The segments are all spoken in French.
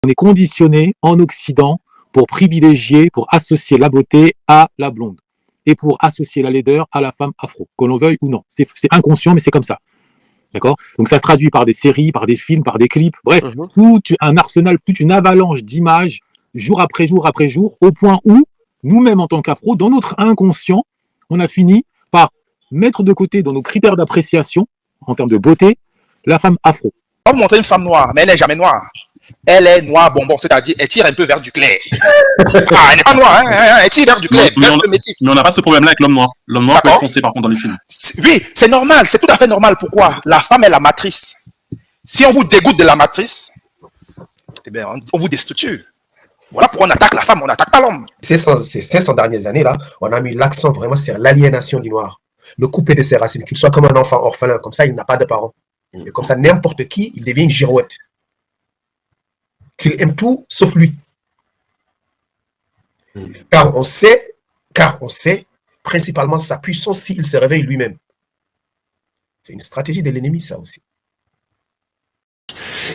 On est conditionné en Occident pour privilégier, pour associer la beauté à la blonde et pour associer la laideur à la femme afro, que l'on veuille ou non. C'est inconscient, mais c'est comme ça. D'accord? Donc ça se traduit par des séries, par des films, par des clips, bref, tout un arsenal, toute une avalanche d'images, jour après jour après jour, au point où, nous-mêmes en tant qu'afro, dans notre inconscient, on a fini par mettre de côté dans nos critères d'appréciation, en termes de beauté, la femme afro. On va montrer une femme noire, mais elle n'est jamais noire. Elle est noire bonbon, c'est-à-dire elle tire un peu vers du clair. Ah, elle n'est pas noire, hein, elle tire vers du clair. Mais on n'a pas ce problème-là avec l'homme noir. L'homme noir peut être foncé par contre dans les films. Oui, c'est normal, c'est tout à fait normal. Pourquoi? La femme est la matrice. Si on vous dégoûte de la matrice, eh bien, on vous déstructure. Voilà pourquoi on attaque la femme, on n'attaque pas l'homme. Ces 500 dernières années-là, on a mis l'accent vraiment sur l'aliénation du noir. Le couper de ses racines, qu'il soit comme un enfant orphelin, comme ça il n'a pas de parents. Et comme ça, n'importe qui, il devient une girouette. Qu'il aime tout sauf lui. Car on sait, principalement sa puissance s'il se réveille lui-même. C'est une stratégie de l'ennemi, ça aussi.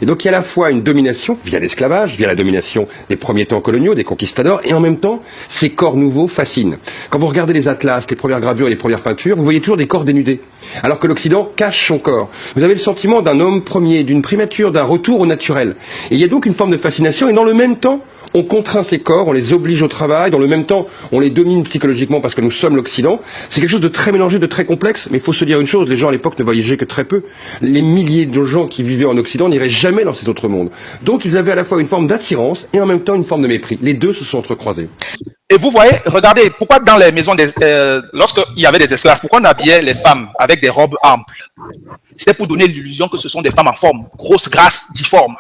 Et donc il y a à la fois une domination via l'esclavage, via la domination des premiers temps coloniaux, des conquistadors, et en même temps, ces corps nouveaux fascinent. Quand vous regardez les atlas, les premières gravures et les premières peintures, vous voyez toujours des corps dénudés, alors que l'Occident cache son corps. Vous avez le sentiment d'un homme premier, d'une primature, d'un retour au naturel. Et il y a donc une forme de fascination, et dans le même temps, on contraint ces corps, on les oblige au travail, dans le même temps, on les domine psychologiquement parce que nous sommes l'Occident. C'est quelque chose de très mélangé, de très complexe, mais il faut se dire une chose, les gens à l'époque ne voyageaient que très peu. Les milliers de gens qui vivaient en Occident n'iraient jamais dans ces autres mondes. Donc ils avaient à la fois une forme d'attirance et en même temps une forme de mépris. Les deux se sont entrecroisés. Et vous voyez, regardez, pourquoi dans les maisons, lorsqu'il y avait des esclaves, pourquoi on habillait les femmes avec des robes amples? C'était pour donner l'illusion que ce sont des femmes en forme, grosses, grasses, difformes.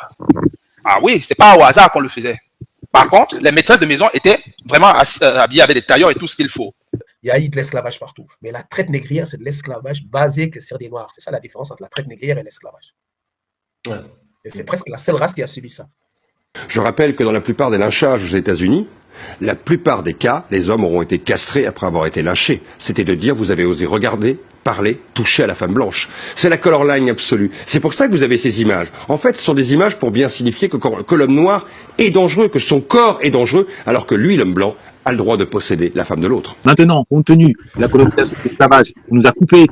Ah oui, c'est pas au hasard qu'on le faisait. Par contre, les maîtresses de maison étaient vraiment habillées avec des tailleurs et tout ce qu'il faut. Il y a eu de l'esclavage partout. Mais la traite négrière, c'est de l'esclavage basé sur des noirs. C'est ça la différence entre la traite négrière et l'esclavage. Ouais. Et c'est presque la seule race qui a subi ça. Je rappelle que dans la plupart des lynchages aux États-Unis, la plupart des cas, les hommes auront été castrés après avoir été lynchés. C'était de dire, vous avez osé regarder, parler, toucher à la femme blanche. C'est la color line absolue. C'est pour ça que vous avez ces images. En fait, ce sont des images pour bien signifier que l'homme noir est dangereux, que son corps est dangereux, alors que lui, l'homme blanc, a le droit de posséder la femme de l'autre. Maintenant, compte tenu de la colonisation de l'esclavage, on nous a coupé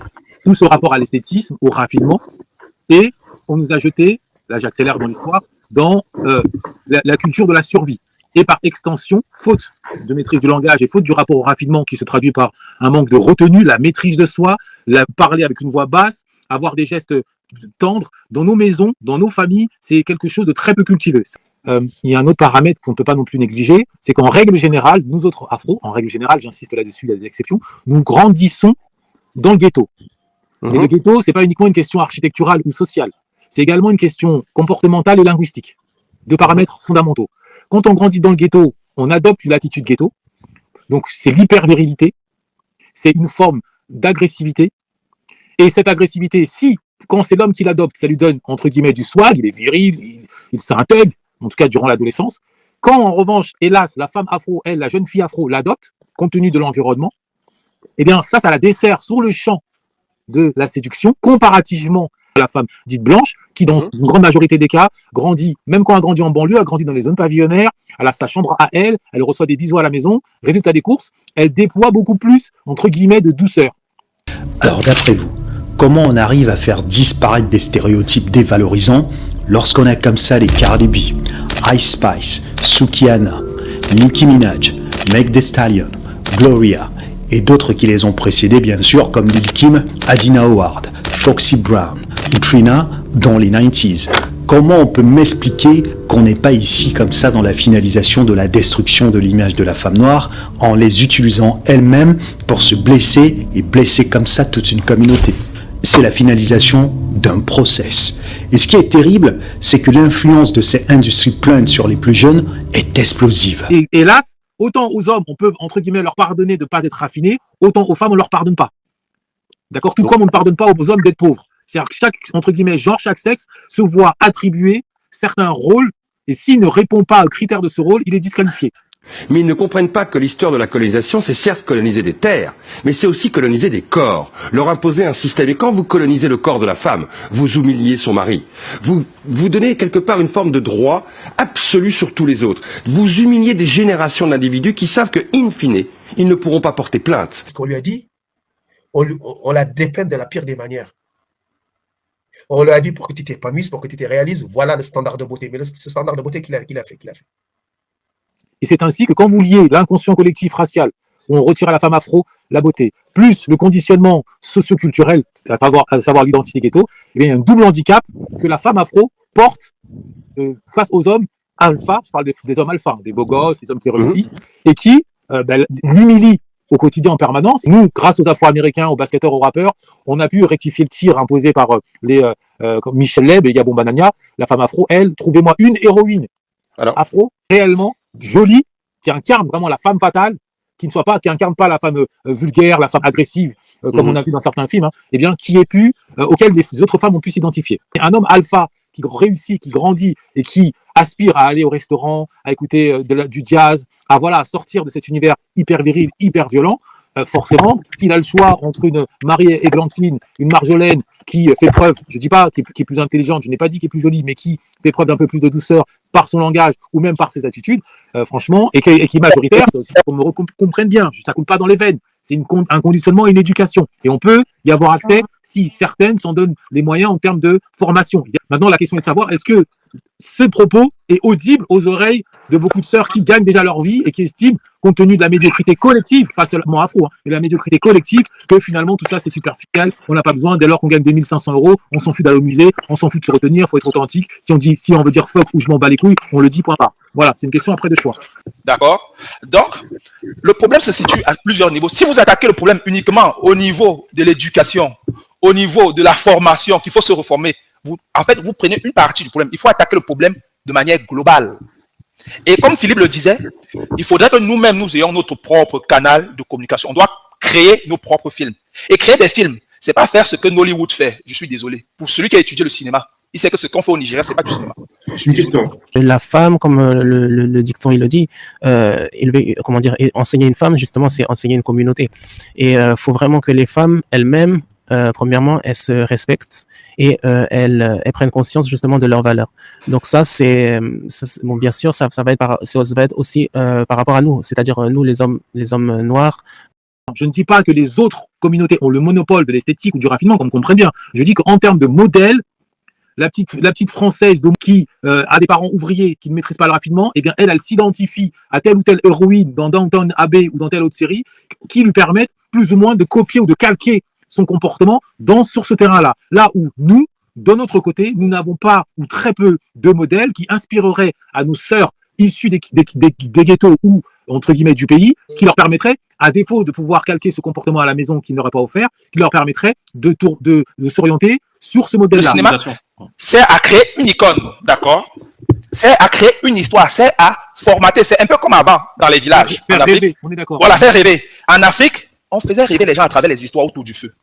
tout ce rapport à l'esthétisme, au raffinement, et on nous a jeté, là j'accélère dans l'histoire, dans la culture de la survie. Et par extension, faute de maîtrise du langage et faute du rapport au raffinement qui se traduit par un manque de retenue, la maîtrise de soi, parler avec une voix basse, avoir des gestes tendres, dans nos maisons, dans nos familles, c'est quelque chose de très peu cultivé. Il y a un autre paramètre qu'on ne peut pas non plus négliger, c'est qu'en règle générale, nous autres afro, en règle générale, j'insiste là-dessus, il y a des exceptions, nous grandissons dans le ghetto. Mais le ghetto, c'est pas uniquement une question architecturale ou sociale, c'est également une question comportementale et linguistique, de paramètres fondamentaux. Quand on grandit dans le ghetto, on adopte l'attitude ghetto. Donc, c'est l'hypervirilité. C'est une forme d'agressivité. Et cette agressivité, quand c'est l'homme qui l'adopte, ça lui donne, entre guillemets, du swag, il est viril, c'est un thug, en tout cas durant l'adolescence. Quand, en revanche, hélas, la femme afro, elle, la jeune fille afro, l'adopte, compte tenu de l'environnement, eh bien, ça la dessert sur le champ de la séduction, comparativement à la femme dite blanche, qui dans une grande majorité des cas grandit, même quand elle grandit en banlieue, elle grandit dans les zones pavillonnaires, elle a sa chambre à elle reçoit des bisous à la maison, résultat des courses, elle déploie beaucoup plus, entre guillemets, de douceur. Alors d'après vous, comment on arrive à faire disparaître des stéréotypes dévalorisants lorsqu'on a comme ça les Cardi B, Ice Spice, Sukihana, Nicki Minaj, Meg Thee Stallion, Gloria et d'autres qui les ont précédés bien sûr comme Lil Kim, Adina Howard, Foxy Brown ou Trina dans les 90s. Comment on peut m'expliquer qu'on n'est pas ici comme ça dans la finalisation de la destruction de l'image de la femme noire en les utilisant elles-mêmes pour se blesser et blesser comme ça toute une communauté? C'est la finalisation d'un process. Et ce qui est terrible, c'est que l'influence de ces industries plaintes sur les plus jeunes est explosive. Et hélas, autant aux hommes, on peut, entre guillemets, leur pardonner de ne pas être raffinés, autant aux femmes, on ne leur pardonne pas. D'accord? Tout comme on ne pardonne pas aux hommes d'être pauvres. C'est-à-dire que chaque, entre guillemets, chaque sexe se voit attribuer certains rôles, et s'il ne répond pas aux critères de ce rôle, il est disqualifié. Mais ils ne comprennent pas que l'histoire de la colonisation, c'est certes coloniser des terres, mais c'est aussi coloniser des corps, leur imposer un système. Et quand vous colonisez le corps de la femme, vous humiliez son mari. Vous donnez quelque part une forme de droit absolu sur tous les autres. Vous humiliez des générations d'individus qui savent que, in fine, ils ne pourront pas porter plainte. Ce qu'on lui a dit, on la dépeint de la pire des manières. On lui a dit pour que tu t'épanouisses, pour que tu te réalises, voilà le standard de beauté. Mais ce standard de beauté qu'il a fait. Et c'est ainsi que quand vous liez l'inconscient collectif racial, où on retire à la femme afro la beauté, plus le conditionnement socioculturel, à savoir l'identité ghetto, eh bien, il y a un double handicap que la femme afro porte face aux hommes alpha, je parle des hommes alpha, des beaux gosses, des hommes qui réussissent, et qui l'humilient au quotidien en permanence. Nous, grâce aux Afro-Américains, aux basketteurs, aux rappeurs, on a pu rectifier le tir imposé par comme Michel Leb et Gabon Banania. La femme afro, elle, trouvez-moi une héroïne afro réellement jolie, qui incarne vraiment la femme fatale, qui incarne pas la femme vulgaire, la femme agressive, comme on a vu dans certains films, eh bien, auquel les autres femmes ont pu s'identifier. Un homme alpha qui réussit, qui grandit et qui aspire à aller au restaurant, à écouter du jazz, à sortir de cet univers hyper viril, hyper violent, forcément, s'il a le choix entre une Marie-Églantine, une Marjolaine qui fait preuve, je dis pas qui est plus intelligente, je n'ai pas dit qui est plus jolie, mais qui fait preuve d'un peu plus de douceur par son langage ou même par ses attitudes, franchement, et qui est majoritaire, ça aussi, qu'on me comprenne bien, ça coule pas dans les veines, c'est un conditionnement et une éducation. Et on peut y avoir accès si certaines s'en donnent les moyens en termes de formation. Maintenant, la question est de savoir, est-ce que ce propos est audible aux oreilles de beaucoup de sœurs qui gagnent déjà leur vie et qui estiment, compte tenu de la médiocrité collective, pas seulement afro, mais la médiocrité collective, que finalement tout ça c'est superficiel, on n'a pas besoin, dès lors qu'on gagne 2500 €, on s'en fout d'aller au musée, on s'en fout de se retenir, il faut être authentique. Si on veut dire fuck ou je m'en bats les couilles, on le dit, point barre. Voilà, c'est une question après de choix. D'accord. Donc, le problème se situe à plusieurs niveaux. Si vous attaquez le problème uniquement au niveau de l'éducation, au niveau de la formation, qu'il faut se reformer, vous prenez une partie du problème. Il faut attaquer le problème de manière globale. Et comme Philippe le disait, il faudrait que nous-mêmes, nous ayons notre propre canal de communication. On doit créer nos propres films. Et créer des films, c'est pas faire ce que Nollywood fait. Je suis désolé. Pour celui qui a étudié le cinéma, il sait que ce qu'on fait au Nigeria, c'est pas du cinéma. Une question. La femme, comme le dicton il le dit, enseigner une femme, justement, c'est enseigner une communauté. Et faut vraiment que les femmes elles-mêmes, premièrement, elles se respectent et elles prennent conscience justement de leurs valeurs. Donc ça, bon, bien sûr, ça va être aussi par rapport à nous, c'est-à-dire nous, les hommes noirs. Je ne dis pas que les autres communautés ont le monopole de l'esthétique ou du raffinement, comme on comprend bien. Je dis qu'en termes de modèle, la petite française donc, qui a des parents ouvriers qui ne maîtrisent pas le raffinement, eh bien elle s'identifie à telle ou telle héroïne dans Downton Abbey ou dans telle autre série qui lui permettent plus ou moins de copier ou de calquer son comportement sur ce terrain-là. Là où nous, de notre côté, nous n'avons pas ou très peu de modèles qui inspireraient à nos sœurs issues des ghettos ou entre guillemets du pays, qui leur permettrait, à défaut de pouvoir calquer ce comportement à la maison qu'ils n'auraient pas offert, qui leur permettrait de s'orienter sur ce modèle-là. Le cinéma sert à créer une icône, d'accord? C'est à créer une histoire, c'est à formater. C'est un peu comme avant dans les villages. Faire rêver, on est d'accord. Voilà, faire rêver. En Afrique, on faisait rêver les gens à travers les histoires autour du feu.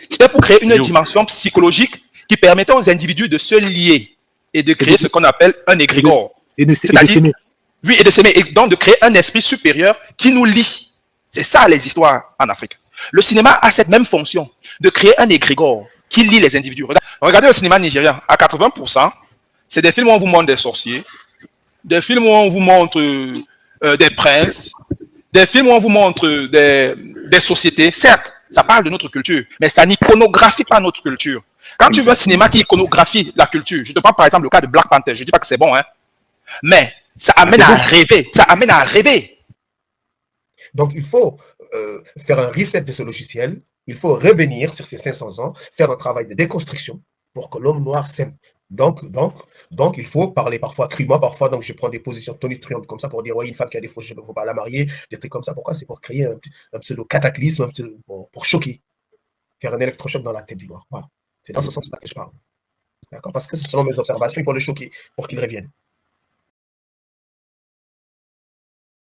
C'était pour créer une dimension psychologique qui permettait aux individus de se lier et de créer ce qu'on appelle un égrégore. C'est-à-dire, oui, et de s'aimer, et donc de créer un esprit supérieur qui nous lie. C'est ça les histoires en Afrique. Le cinéma a cette même fonction de créer un égrégore qui lie les individus. Regardez le cinéma nigérien, à 80%, c'est des films où on vous montre des sorciers, des films où on vous montre des princes, des films où on vous montre des sociétés. Certes, ça parle de notre culture, mais ça n'iconographie pas notre culture. Quand tu veux un cinéma qui iconographie la culture, je te prends par exemple le cas de Black Panther, je ne dis pas que c'est bon, hein, mais ça amène à rêver, ça amène à rêver. Donc il faut faire un reset de ce logiciel, il faut revenir sur ces 500 ans, faire un travail de déconstruction pour que l'homme noir s'aime. Donc, il faut parler parfois crûment, parfois, donc je prends des positions tonitruantes comme ça pour dire, ouais, une femme qui a des faux cheveux, il ne faut pas la marier, des trucs comme ça. Pourquoi? C'est pour créer un pseudo-cataclysme, pour choquer, faire un électrochoc dans la tête du noir. Voilà. C'est dans ce sens-là que je parle. D'accord? Parce que selon mes observations, il faut le choquer pour qu'il revienne.